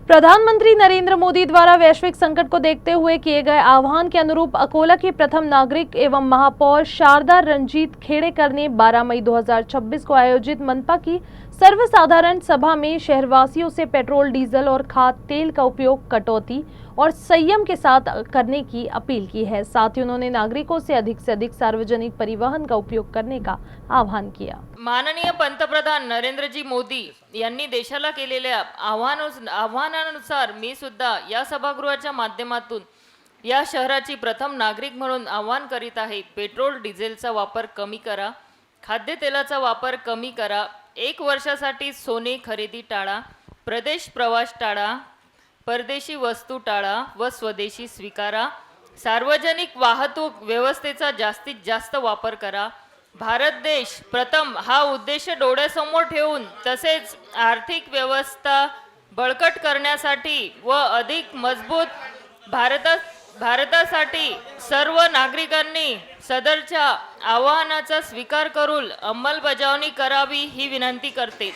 प्रधानमंत्री नरेंद्र मोदी द्वारा वैश्विक संकट को देखते हुए किए गए आह्वान के अनुरूप अकोला की प्रथम नागरिक एवं महापौर शारदा रंजीत खेड़ेकर ने 12 मई 2026 को आयोजित मनपा की सर्वसाधारण सभा में शहरवासियों से पेट्रोल, डीजल और खाद्य तेल का उपयोग कटौती और संयम के साथ करने की अपील की है। साथ ही उन्होंने नागरिकों से अधिक सार्वजनिक परिवहन का उपयोग करने का आह्वान किया। माननीय पंतप्रधान नरेंद्रजी मोदी यांनी देशाला केलेल्या आव्हानानुसार मी सुद्धा या सभागृहाच्या माध्यमातून या शहराची प्रथम नागरिक म्हणून आव्हान करीत आहे। पेट्रोल डिझेलचा वापर कमी करा, खाद्यतेलाचा वापर कमी करा, 1 वर्षासाठी सोने खरेदी टाळा, प्रदेश प्रवास टाळा, परदेशी वस्तू टाळा व स्वदेशी स्वीकारा, सार्वजनिक वाहतूक व्यवस्थेचा जास्तीत जास्त वापर करा, भारत देश प्रथम हा उद्देश डोळ्यासमोर ठेवून तसेच आर्थिक व्यवस्था बळकट करण्यासाठी व अधिक मजबूत भारतासाठी सर्व नागरिकांनी सदरच्या आवाहनाचा स्वीकार करून अंमलबजावणी करावी ही विनंती करते।